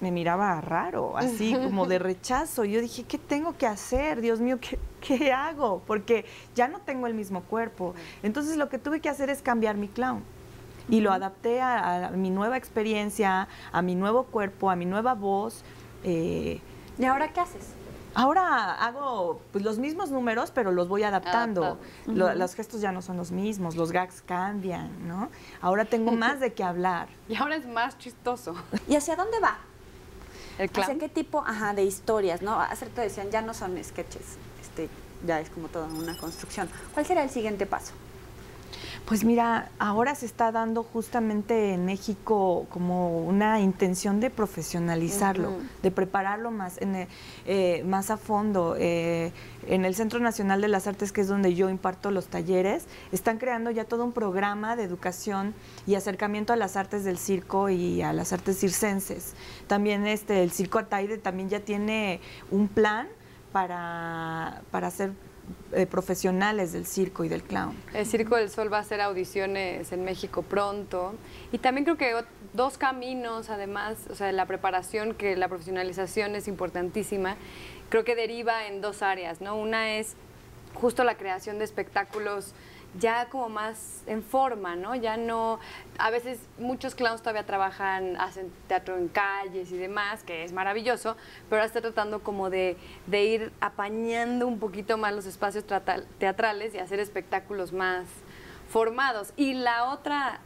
me miraba raro, así como de rechazo. Yo dije, ¿qué tengo que hacer? Dios mío, ¿qué hago? Porque ya no tengo el mismo cuerpo. Entonces lo que tuve que hacer es cambiar mi clown. Y lo adapté a mi nueva experiencia, a mi nuevo cuerpo, a mi nueva voz. ¿Y ahora qué haces? Ahora hago pues, los mismos números, pero los voy adaptando. Los gestos ya no son los mismos, los gags cambian, ¿no? Ahora tengo más de qué hablar. Y ahora es más chistoso. ¿Y hacia dónde va? ¿El clown? ¿Hacia qué tipo de historias, no? Hace rato decían, ya no son sketches, ya es como toda una construcción. ¿Cuál será el siguiente paso? Pues mira, ahora se está dando justamente en México como una intención de profesionalizarlo, de prepararlo más, más a fondo. En el Centro Nacional de las Artes, que es donde yo imparto los talleres, están creando ya todo un programa de educación y acercamiento a las artes del circo y a las artes circenses. También el Circo Ataide también ya tiene un plan para ser profesionales del circo y del clown. El Circo del Sol va a hacer audiciones en México pronto. Y también creo que dos caminos, además, o sea, la preparación, que la profesionalización es importantísima, creo que deriva en dos áreas, ¿no? Una es justo la creación de espectáculos ya como más en forma, ¿no? Ya no, a veces muchos clowns todavía trabajan, hacen teatro en calles y demás, que es maravilloso, pero ahora está tratando como de ir apañando un poquito más los espacios teatrales y hacer espectáculos más formados. Y la otra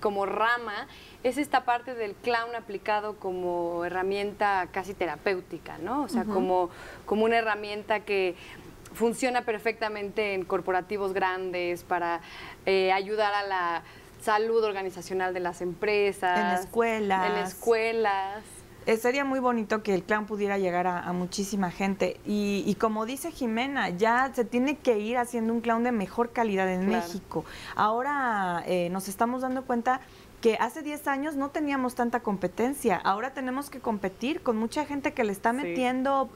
como rama es esta parte del clown aplicado como herramienta casi terapéutica, ¿no? O sea, como una herramienta que funciona perfectamente en corporativos grandes para ayudar a la salud organizacional de las empresas. En escuelas. En escuelas. Sería muy bonito que el clown pudiera llegar a muchísima gente. Y como dice Jimena, ya se tiene que ir haciendo un clown de mejor calidad en México. Ahora nos estamos dando cuenta que hace 10 años no teníamos tanta competencia. Ahora tenemos que competir con mucha gente que le está metiendo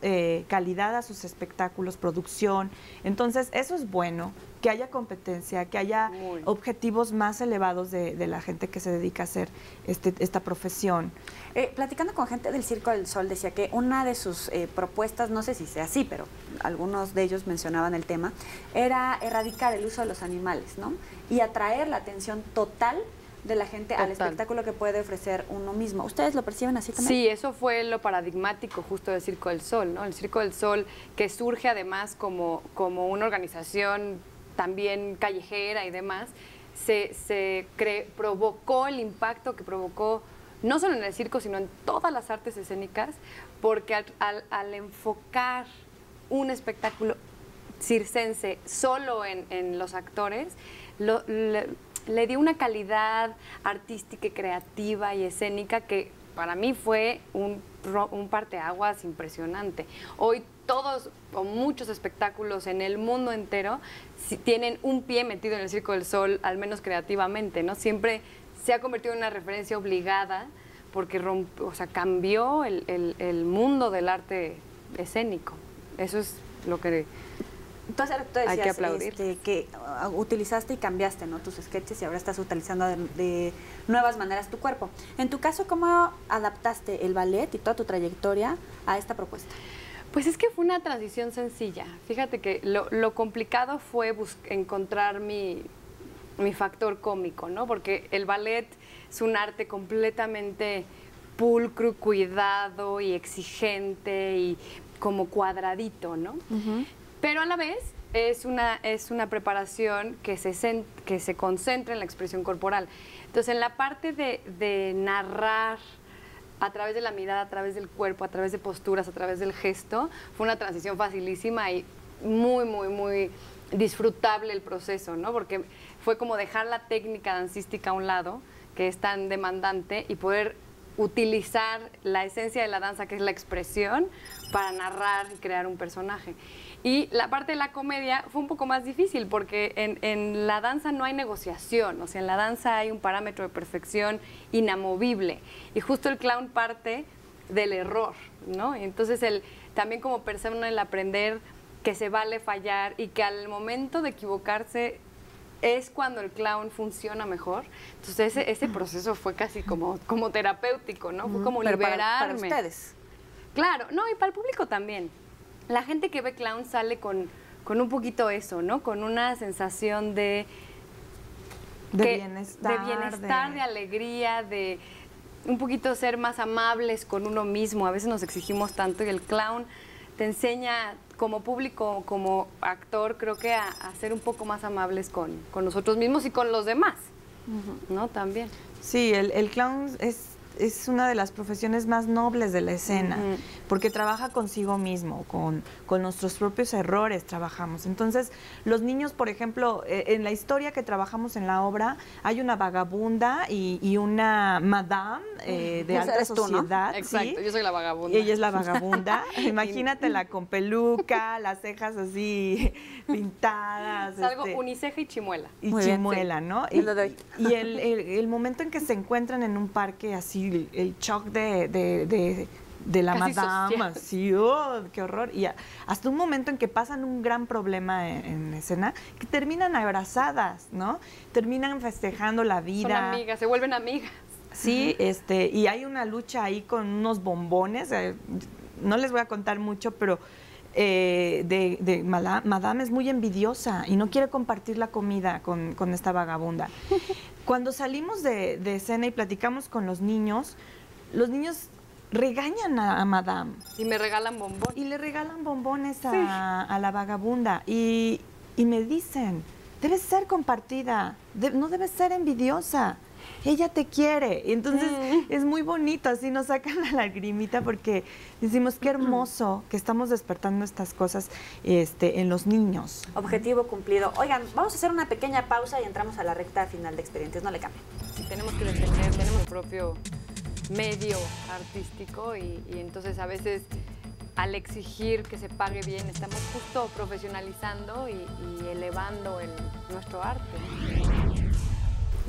calidad a sus espectáculos, producción. Entonces, eso es bueno, que haya competencia, que haya objetivos más elevados de la gente que se dedica a hacer esta profesión. Platicando con gente del Circo del Sol, decía que una de sus propuestas, no sé si sea así, pero algunos de ellos mencionaban el tema, era erradicar el uso de los animales, ¿no? Y atraer la atención total de la gente al espectáculo que puede ofrecer uno mismo. ¿Ustedes lo perciben así también? Sí, eso fue lo paradigmático justo del Circo del Sol, ¿no? El Circo del Sol, que surge además como una organización también callejera y demás, provocó el impacto que provocó no solo en el circo, sino en todas las artes escénicas, porque al enfocar un espectáculo circense solo en los actores, le dio una calidad artística, creativa y escénica que para mí fue un parteaguas impresionante. Hoy todos o muchos espectáculos en el mundo entero tienen un pie metido en el Circo del Sol, al menos creativamente, ¿no? Siempre se ha convertido en una referencia obligada porque cambió el mundo del arte escénico. Eso es lo que Entonces, tú decías, hay que aplaudir. Que utilizaste y cambiaste, ¿no?, tus sketches y ahora estás utilizando de nuevas maneras tu cuerpo. En tu caso, ¿cómo adaptaste el ballet y toda tu trayectoria a esta propuesta? Pues es que fue una transición sencilla. Fíjate que lo complicado fue encontrar mi factor cómico, ¿no? Porque el ballet es un arte completamente pulcro, cuidado y exigente y como cuadradito, ¿no? Pero a la vez es una preparación que se concentra en la expresión corporal. Entonces, en la parte de narrar a través de la mirada, a través del cuerpo, a través de posturas, a través del gesto, fue una transición facilísima y muy, muy, muy disfrutable el proceso, ¿no? Porque fue como dejar la técnica dancística a un lado, que es tan demandante, y poder utilizar la esencia de la danza, que es la expresión, para narrar y crear un personaje. Y la parte de la comedia fue un poco más difícil, porque en la danza no hay negociación, o sea, en la danza hay un parámetro de perfección inamovible, y justo el clown parte del error, ¿no? Y entonces también como persona, el aprender que se vale fallar y que al momento de equivocarse es cuando el clown funciona mejor. Entonces ese proceso fue casi como terapéutico, ¿no? Fue como Pero liberarme. para ustedes. Claro, no, y para el público también. La gente que ve clown sale con un poquito eso, ¿no? Con una sensación de bienestar, de alegría, de un poquito ser más amables con uno mismo. A veces nos exigimos tanto y el clown te enseña como público, como actor, creo que a ser un poco más amables con nosotros mismos y con los demás, ¿no? También. Sí, el clown es una de las profesiones más nobles de la escena, porque trabaja consigo mismo, con nuestros propios errores trabajamos. Entonces, los niños, por ejemplo, en la historia que trabajamos en la obra, hay una vagabunda y una madame de alta sociedad. ¿No? Exacto, ¿sí? Yo soy la vagabunda. Y ella es la vagabunda. Imagínatela con peluca, las cejas así pintadas. Algo uniceja y chimuela. Y Muy chimuela, bien, sí. ¿no? Y el momento en que se encuentran en un parque así, el shock de la Casi madame, social. así, qué horror. Y hasta un momento en que pasan un gran problema en escena, que terminan abrazadas, ¿no? Terminan festejando la vida. Son amigas, se vuelven amigas. Sí, y hay una lucha ahí con unos bombones, no les voy a contar mucho, pero Madame es muy envidiosa y no quiere compartir la comida con esta vagabunda. Cuando salimos de escena y platicamos con los niños regañan a Madame. Y me regalan bombón. Y le regalan bombones a la vagabunda. Y me dicen, debes ser compartida, no debes ser envidiosa. Ella te quiere. Y entonces es muy bonito, así nos sacan la lagrimita porque decimos qué hermoso que estamos despertando estas cosas en los niños. Objetivo cumplido. Oigan, vamos a hacer una pequeña pausa y entramos a la recta final de Expedientes. No le cambien. Sí, tenemos que defender, tenemos el propio medio artístico y entonces a veces al exigir que se pague bien estamos justo profesionalizando y elevando nuestro arte.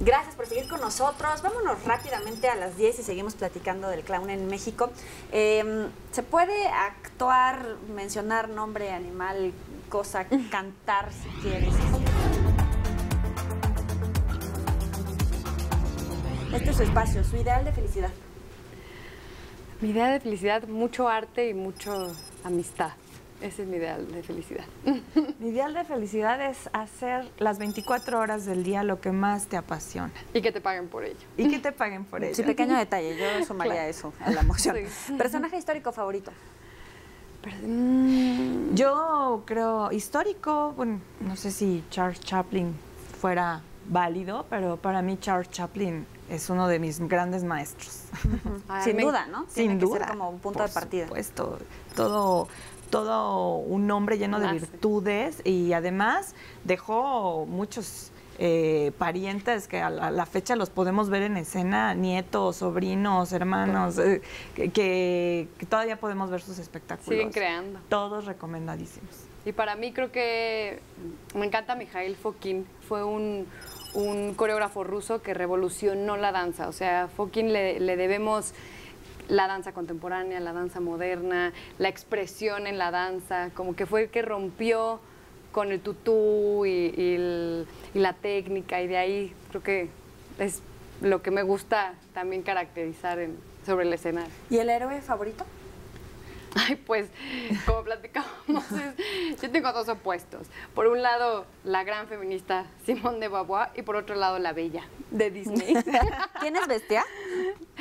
Gracias por seguir con nosotros. Vámonos rápidamente a las 10 y seguimos platicando del clown en México. ¿Se puede actuar, mencionar nombre, animal, cosa, cantar si quieres? Este es su espacio, su ideal de felicidad. Mi ideal de felicidad, mucho arte y mucho amistad. Ese es mi ideal de felicidad. Mi ideal de felicidad es hacer las 24 horas del día lo que más te apasiona. Y que te paguen por ello. Y que te paguen por ello. Sí, pequeño detalle, yo sumaría Claro. eso a la emoción. Sí. ¿Personaje histórico favorito? Yo creo histórico, bueno, no sé si Charles Chaplin fuera válido, pero para mí Charles Chaplin es uno de mis grandes maestros. Sin duda, ¿no? Tiene Sin que duda. ser como un punto de partida. Por supuesto, todo un hombre lleno de Nace. virtudes y además dejó muchos parientes que a la fecha los podemos ver en escena, nietos, sobrinos, hermanos, que todavía podemos ver sus espectáculos. Siguen creando. Todos recomendadísimos. Y para mí creo que me encanta Mikhail Fokin. Fue un coreógrafo ruso que revolucionó la danza. O sea, a Fokin le debemos la danza contemporánea, la danza moderna, la expresión en la danza, como que fue el que rompió con el tutú y la técnica, y de ahí creo que es lo que me gusta también caracterizar sobre el escenario. ¿Y el héroe favorito? Ay, pues, como platicamos, yo tengo dos opuestos. Por un lado, la gran feminista Simone de Beauvoir y por otro lado, la bella de Disney. ¿Tienes bestia?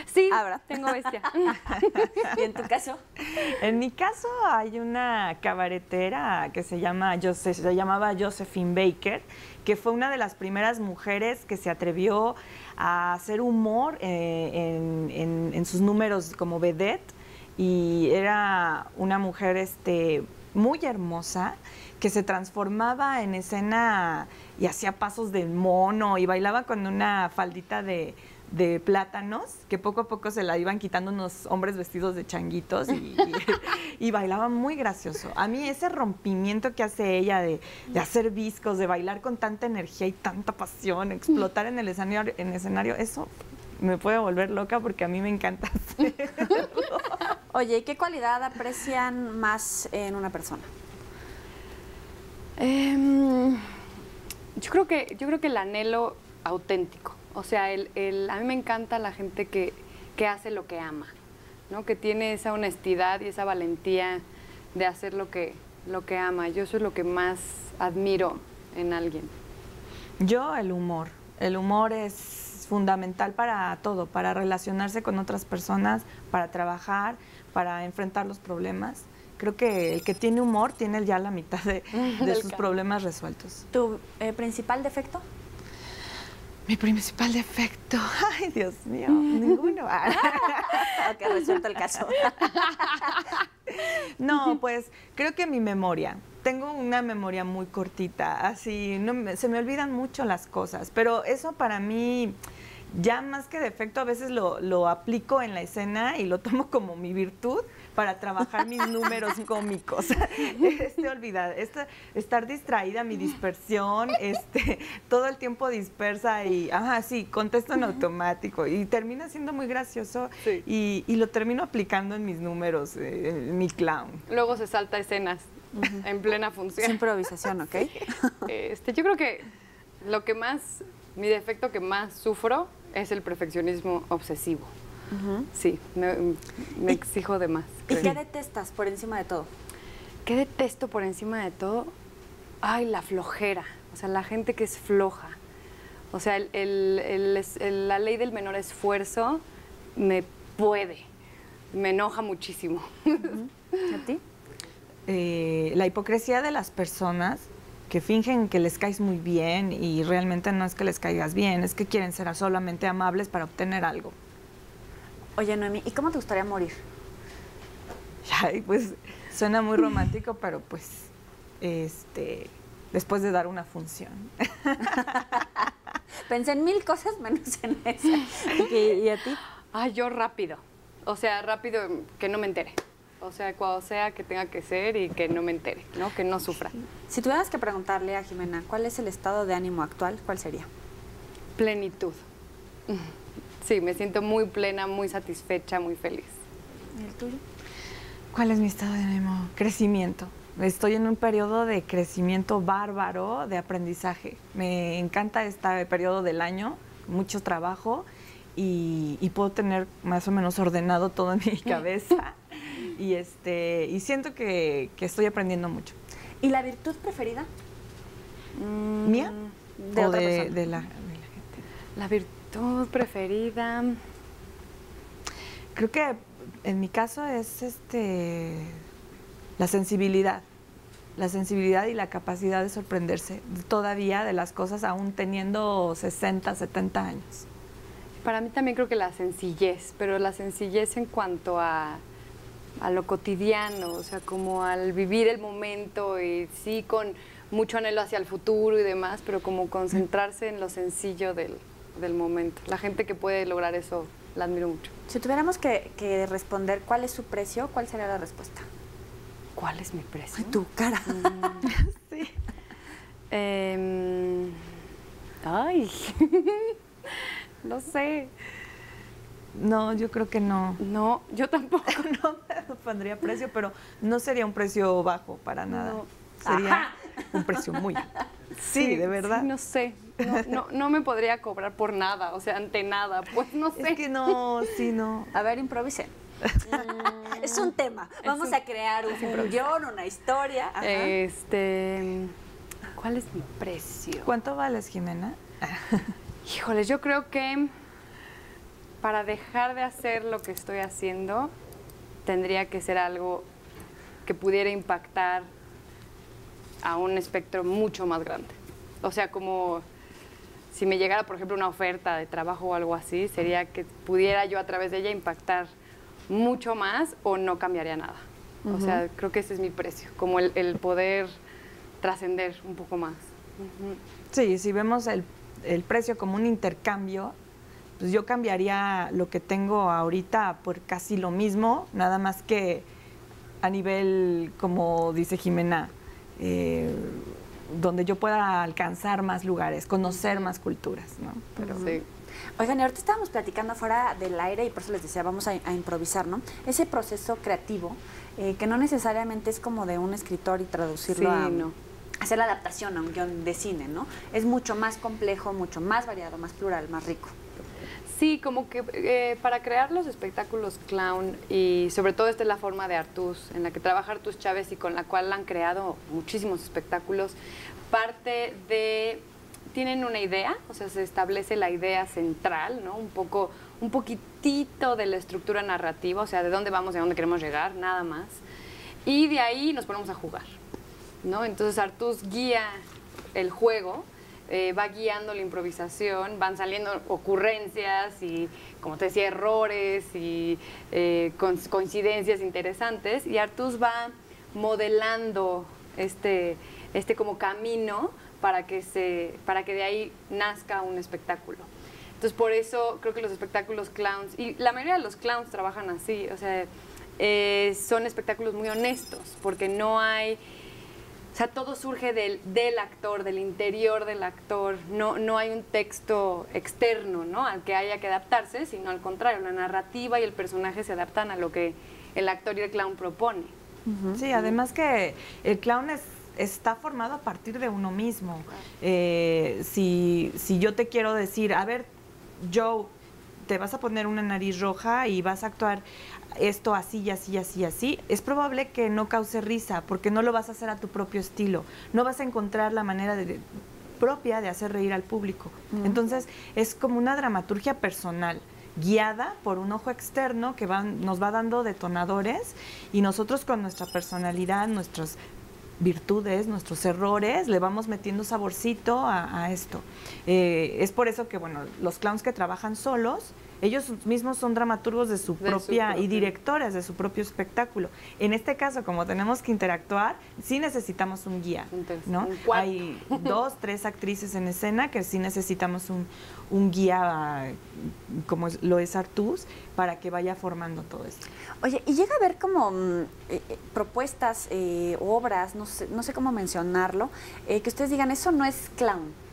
Sí, Ahora. tengo bestia. ¿Y en tu caso? En mi caso hay una cabaretera que se llamaba Josephine Baker, que fue una de las primeras mujeres que se atrevió a hacer humor en sus números como vedette. Y era una mujer muy hermosa que se transformaba en escena y hacía pasos de mono y bailaba con una faldita de plátanos que poco a poco se la iban quitando unos hombres vestidos de changuitos y bailaba muy gracioso. A mí ese rompimiento que hace ella de hacer viscos, de bailar con tanta energía y tanta pasión, explotar en el escenario, eso me puede volver loca porque a mí me encanta hacerlo. Oye, ¿y qué cualidad aprecian más en una persona? Yo creo que el anhelo auténtico. O sea, a mí me encanta la gente que hace lo que ama, ¿no? Que tiene esa honestidad y esa valentía de hacer lo que ama. Yo eso es lo que más admiro en alguien. Yo, el humor. El humor es fundamental para todo, para relacionarse con otras personas, para trabajar, para enfrentar los problemas. Creo que el que tiene humor tiene ya la mitad de sus problemas resueltos. ¿Tu principal defecto? Mi principal defecto, ay Dios mío, ninguno. Ok, resuelto el caso. No, pues creo que mi memoria. Tengo una memoria muy cortita, así se me olvidan mucho las cosas, pero eso para mí, ya más que defecto, a veces lo aplico en la escena y lo tomo como mi virtud para trabajar mis números cómicos. Estar distraída, mi dispersión, todo el tiempo dispersa y, sí, contesto en automático y termina siendo muy gracioso, sí. y lo termino aplicando en mis números, en mi clown. Luego se salta escenas en plena función. Es improvisación, ¿ok? Yo creo que mi defecto que más sufro es el perfeccionismo obsesivo. Sí, me exijo de más. ¿Y qué detestas por encima de todo? ¿Qué detesto por encima de todo? Ay, la flojera. O sea, la gente que es floja. O sea, la ley del menor esfuerzo me enoja muchísimo. ¿A ti? La hipocresía de las personas que fingen que les caes muy bien y realmente no es que les caigas bien, es que quieren ser solamente amables para obtener algo. Oye, Noemí, ¿y cómo te gustaría morir? Ay, pues suena muy romántico, pero pues después de dar una función. Pensé en 1000 cosas menos en esa. ¿Y a ti? Ay, yo rápido. O sea, rápido que no me entere. O sea, cuando sea que tenga que ser y que no me entere, ¿no? Que no sufra. Si tuvieras que preguntarle a Jimena, ¿cuál es el estado de ánimo actual? ¿Cuál sería? Plenitud. Sí, me siento muy plena, muy satisfecha, muy feliz. ¿Y el tuyo? ¿Cuál es mi estado de ánimo? Crecimiento. Estoy en un periodo de crecimiento bárbaro, de aprendizaje. Me encanta este periodo del año, mucho trabajo y puedo tener más o menos ordenado todo en mi cabeza. Y siento que estoy aprendiendo mucho. ¿Y la virtud preferida? ¿Mía? De ¿O otra persona. de la gente? La virtud preferida. Creo que en mi caso es la sensibilidad. La sensibilidad y la capacidad de sorprenderse todavía de las cosas aún teniendo 60, 70 años. Para mí también creo que la sencillez, pero la sencillez en cuanto a lo cotidiano, o sea, como al vivir el momento y sí con mucho anhelo hacia el futuro y demás, pero como concentrarse en lo sencillo del momento. La gente que puede lograr eso, la admiro mucho. Si tuviéramos que responder cuál es su precio, ¿cuál sería la respuesta? ¿Cuál es mi precio? Tu cara. Sí. Ay, no sé. No, yo creo que no. No, yo tampoco. No me pondría precio, pero no sería un precio bajo para nada. No. Sería un precio muy alto. Sí, de verdad. Sí, no sé. No me podría cobrar por nada, o sea, ante nada. Pues no sé. Es que no, sí, no. A ver, improvisen. Es un tema. Vamos a crear un guión, una historia. Ajá. ¿Cuál es mi precio? ¿Cuánto vales, Jimena? Híjoles, yo creo que para dejar de hacer lo que estoy haciendo, tendría que ser algo que pudiera impactar a un espectro mucho más grande. O sea, como si me llegara, por ejemplo, una oferta de trabajo o algo así, sería que pudiera yo a través de ella impactar mucho más o no cambiaría nada. O sea, creo que ese es mi precio, como el poder trascender un poco más. Sí, si vemos el precio como un intercambio, pues yo cambiaría lo que tengo ahorita por casi lo mismo, nada más que a nivel, como dice Jimena, donde yo pueda alcanzar más lugares, conocer más culturas, ¿no? Pero sí. Oigan, y ahorita estábamos platicando fuera del aire y por eso les decía, vamos a improvisar, ¿no? Ese proceso creativo, que no necesariamente es como de un escritor y traducirlo a hacer la adaptación a un guión de cine, ¿no? Es mucho más complejo, mucho más variado, más plural, más rico. Sí, como que para crear los espectáculos clown, y sobre todo esta es la forma de Artús, en la que trabaja Artús Chávez y con la cual han creado muchísimos espectáculos, parte de... Tienen una idea, o sea, se establece la idea central, ¿no? Un poquitito de la estructura narrativa, o sea, de dónde vamos y a dónde queremos llegar, nada más. Y de ahí nos ponemos a jugar, ¿no? Entonces Artús guía el juego, va guiando la improvisación, van saliendo ocurrencias y, como te decía, errores y coincidencias interesantes, y Artús va modelando este como camino para que de ahí nazca un espectáculo. Entonces, por eso creo que los espectáculos clowns, y la mayoría de los clowns trabajan así, o sea, son espectáculos muy honestos, porque no hay... O sea, todo surge del actor, del interior del actor, no hay un texto externo, ¿no?, al que haya que adaptarse, sino al contrario, la narrativa y el personaje se adaptan a lo que el actor y el clown propone. Sí, además que el clown está formado a partir de uno mismo. Si yo te quiero decir, a ver, Joe, te vas a poner una nariz roja y vas a actuar esto así y así y así y así, es probable que no cause risa, porque no lo vas a hacer a tu propio estilo. No vas a encontrar la manera propia de hacer reír al público. Entonces, es como una dramaturgia personal, guiada por un ojo externo que nos va dando detonadores, y nosotros con nuestra personalidad, nuestras virtudes, nuestros errores, le vamos metiendo saborcito a esto. Es por eso que, bueno, los clowns que trabajan solos, ellos mismos son dramaturgos de su propia y directores de su propio espectáculo. En este caso, como tenemos que interactuar, sí necesitamos un guía, ¿no? Hay 2, 3 actrices en escena que sí necesitamos un guía, como lo es Artús, para que vaya formando todo esto. Oye, y llega a haber como propuestas, obras, no sé cómo mencionarlo, que ustedes digan, eso no es clown.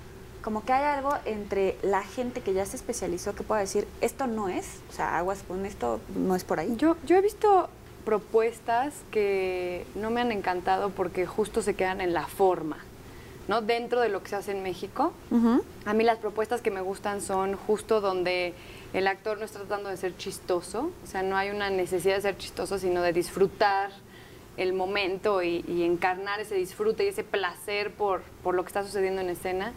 Como que hay algo entre la gente que ya se especializó que pueda decir, esto no es, o sea, aguas con esto, no es por ahí. Yo he visto propuestas que no me han encantado porque justo se quedan en la forma, ¿no? Dentro de lo que se hace en México. A mí las propuestas que me gustan son justo donde el actor no está tratando de ser chistoso, o sea, no hay una necesidad de ser chistoso, sino de disfrutar el momento y encarnar ese disfrute y ese placer por lo que está sucediendo en escena.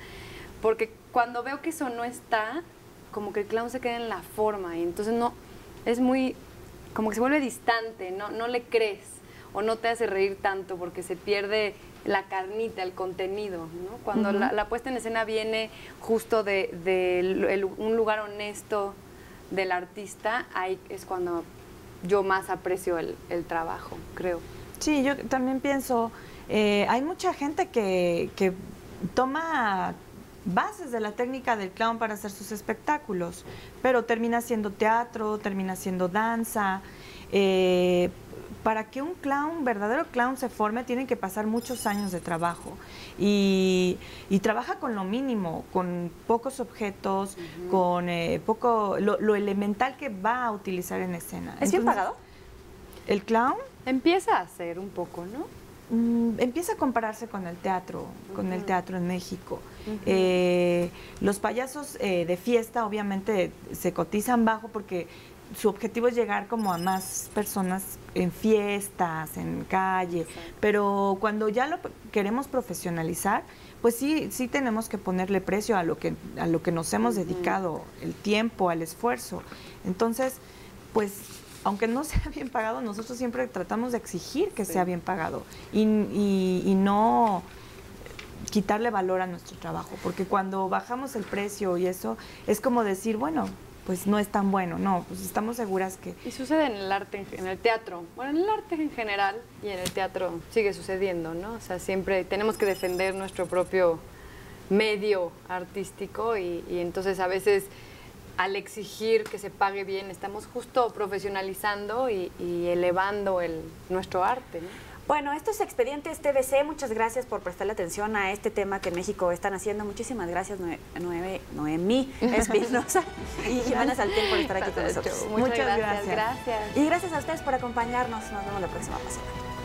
Porque cuando veo que eso no está, como que el clown se queda en la forma y entonces no, es muy, como que se vuelve distante, no le crees o no te hace reír tanto porque se pierde la carnita, el contenido, ¿no? Cuando la puesta en escena viene justo de un lugar honesto del artista, ahí es cuando yo más aprecio el trabajo, creo. Sí, yo también pienso, hay mucha gente que toma bases de la técnica del clown para hacer sus espectáculos, pero termina siendo teatro, termina siendo danza. Para que un clown, verdadero clown, se forme, tienen que pasar muchos años de trabajo y trabaja con lo mínimo, con pocos objetos, con lo elemental que va a utilizar en escena. ¿Es bien pagado? El clown empieza a ser un poco, ¿no? Empieza a compararse con el teatro en México. Los payasos de fiesta obviamente se cotizan bajo porque su objetivo es llegar como a más personas en fiestas, en calle, pero cuando ya lo queremos profesionalizar, pues sí tenemos que ponerle precio a lo que nos hemos dedicado, el tiempo, al esfuerzo. Entonces, pues, aunque no sea bien pagado, nosotros siempre tratamos de exigir que sea bien pagado y no quitarle valor a nuestro trabajo, porque cuando bajamos el precio y eso, es como decir, bueno, pues no es tan bueno, no, pues estamos seguras que... Y sucede en el arte, en el teatro, bueno, en el arte en general y en el teatro sigue sucediendo, ¿no? O sea, siempre tenemos que defender nuestro propio medio artístico y entonces a veces al exigir que se pague bien estamos justo profesionalizando y elevando nuestro arte, ¿no? Bueno, esto es Expedientes TVC. Muchas gracias por prestarle atención a este tema que en México están haciendo. Muchísimas gracias, Noemí Espinosa y Jimena Saltiel por estar aquí con nosotros. Muchas gracias. Y gracias a ustedes por acompañarnos. Nos vemos la próxima pasada.